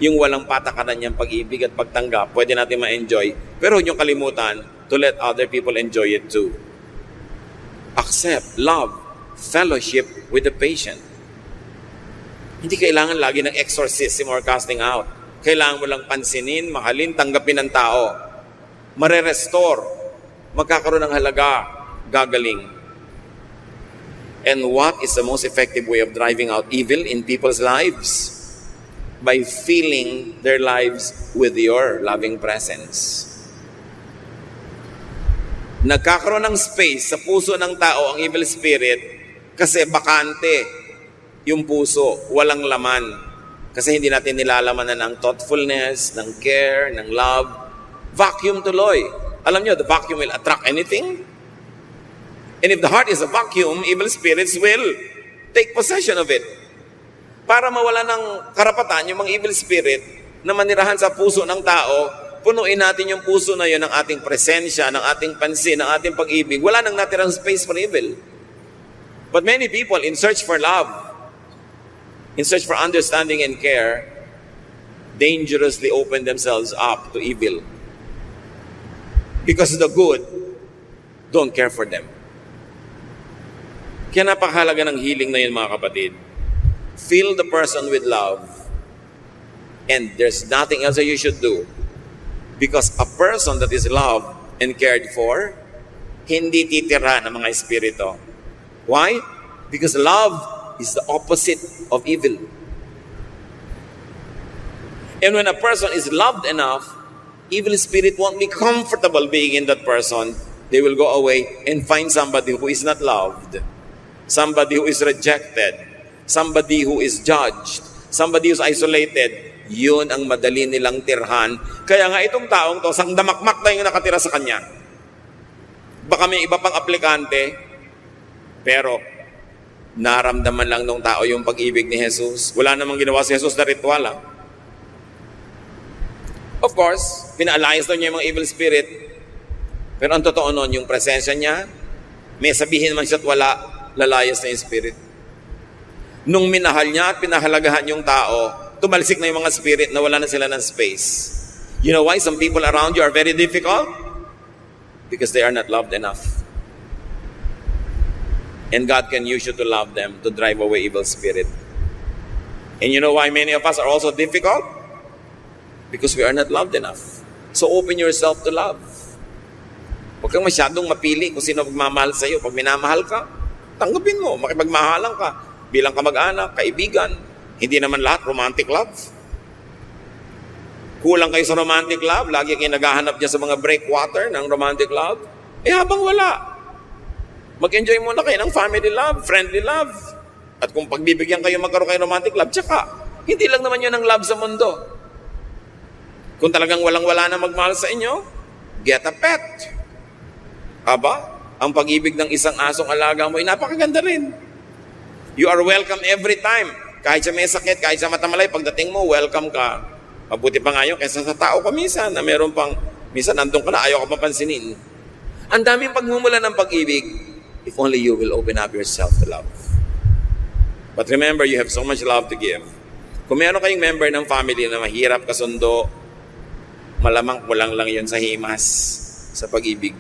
Yung walang patakaran niyang pag-ibig at pagtanggap, pwede natin ma-enjoy. Pero huwag niyong kalimutan to let other people enjoy it too. Accept, love, fellowship with the patient. Hindi kailangan lagi ng exorcism or casting out. Kailangan mo lang pansinin, mahalin, tanggapin ng tao. Mare-restore, magkakaroon ng halaga, gagaling. And what is the most effective way of driving out evil in people's lives? By filling their lives with your loving presence. Nagkakaroon ng space sa puso ng tao ang evil spirit kasi bakante yung puso, walang laman. Kasi hindi natin nilalamanan ng thoughtfulness, ng care, ng love. Vacuum tuloy. Alam nyo, the vacuum will attract anything. And if the heart is a vacuum, evil spirits will take possession of it. Para mawala ng karapatan yung mga evil spirit na manirahan sa puso ng tao, punuin natin yung puso na yun ng ating presensya, ng ating pansin, ng ating pag-ibig. Wala nang natirang space for evil. But many people, in search for love, in search for understanding and care, dangerously open themselves up to evil. Because the good don't care for them. Kaya napakahalaga ng healing na yun, mga kapatid. Fill the person with love. And there's nothing else that you should do. Because a person that is loved and cared for, hindi titira ng mga espiritu. Why? Because love is the opposite of evil. And when a person is loved enough, evil spirit won't be comfortable being in that person. They will go away and find somebody who is not loved. Somebody who is rejected, somebody who is judged, somebody who is isolated, yun ang madali nilang tirhan. Kaya nga itong taong to, sang damakmak na yung nakatira sa kanya. Baka may iba pang aplikante, pero naramdaman lang ng tao yung pag-ibig ni Jesus. Wala namang ginawa si Jesus na ritual. Of course, pina-alliance daw niya yung mga evil spirit, pero ang totoo nun, yung presensya niya, may sabihin man siya at wala, lalayas na yung spirit. Nung minahal niya at pinahalagahan yung tao, tumalsik na yung mga spirit na wala na sila ng space. You know why some people around you are very difficult? Because they are not loved enough. And God can use you to love them, to drive away evil spirit. And you know why many of us are also difficult? Because we are not loved enough. So open yourself to love. Huwag kang masyadong mapili kung sino magmamahal sa iyo. Pag minamahal ka, tanggapin mo, makipagmahalan ka, bilang kamag-anak, kaibigan. Hindi naman lahat romantic love. Kulang kayo sa romantic love, lagi kayo naghahanap dyan sa mga breakwater ng romantic love. Habang wala, mag-enjoy muna kayo ng family love, friendly love. At kung pagbibigyan kayo magkaroon kayo romantic love, tsaka, hindi lang naman yun ang love sa mundo. Kung talagang walang-wala na magmahal sa inyo, get a pet. Aba, ang pag-ibig ng isang asong alaga mo ay napakaganda rin. You are welcome every time. Kahit sa may sakit, kahit sa matamalay, pagdating mo, welcome ka. Mabuti pa nga yun kaysa sa tao ka minsan, na meron pang, minsan nandun ka na, ayaw ka mapansinin. Ang daming pagmumula ng pag-ibig, if only you will open up yourself to love. But remember, you have so much love to give. Kung meron kayong member ng family na mahirap kasundo, malamang kulang lang yun sa himas, sa pag-ibig.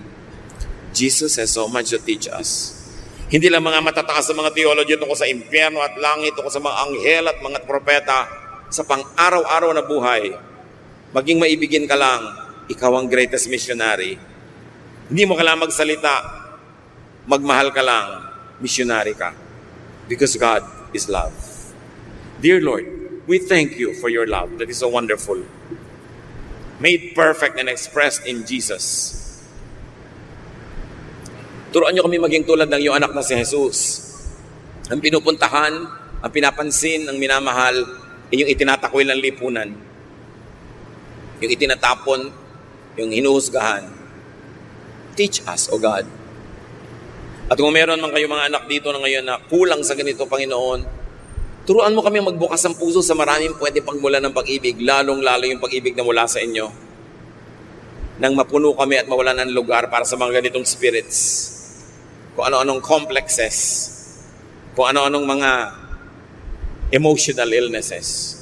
Jesus has so much to teach us. Hindi lang mga matataas sa mga theology tungkol sa impyerno at langit, tungkol sa mga anghel at mga propeta, sa pang-araw-araw na buhay. Maging maibigin ka lang, ikaw ang greatest missionary. Hindi mo kailangan magsalita, magmahal ka lang, missionary ka. Because God is love. Dear Lord, we thank you for your love that is so wonderful. Made perfect and expressed in Jesus. Turuan niyo kami maging tulad ng iyong anak na si Jesus. Ang pinupuntahan, ang pinapansin, ang minamahal, ay yung itinatakwil ng lipunan. Yung itinatapon, yung hinuhusgahan. Teach us, O God. At kung meron man kayo mga anak dito na ngayon na kulang sa ganito, Panginoon, turuan mo kami magbukas ng puso sa maraming pwede pagmula ng pag-ibig, lalong-lalo yung pag-ibig na mula sa inyo. Nang mapuno kami at mawalan ng lugar para sa mga ganitong spirits. Kung ano-anong complexes, kung ano-anong mga emotional illnesses.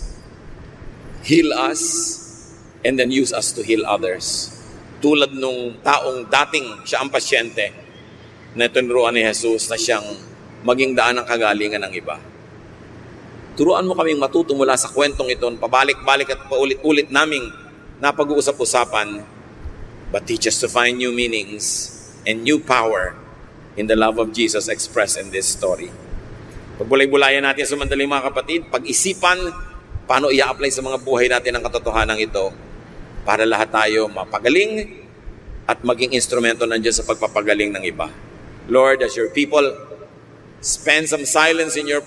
Heal us and then use us to heal others. Tulad nung taong dating siya ang pasyente na tinuruan ni Jesus na siyang maging daan ng kagalingan ng iba. Turuan mo kaming matuto mula sa kwentong ito, pabalik-balik at paulit-ulit naming napag-uusap-usapan, but teach us to find new meanings and new power in the love of Jesus expressed in this story. Pagbulay-bulayan natin sa mandaling mga kapatid, pag-isipan paano i-apply sa mga buhay natin ang katotohanan ito para lahat tayo mapagaling at maging instrumento nandiyan sa pagpapagaling ng iba. Lord, as your people, spend some silence in your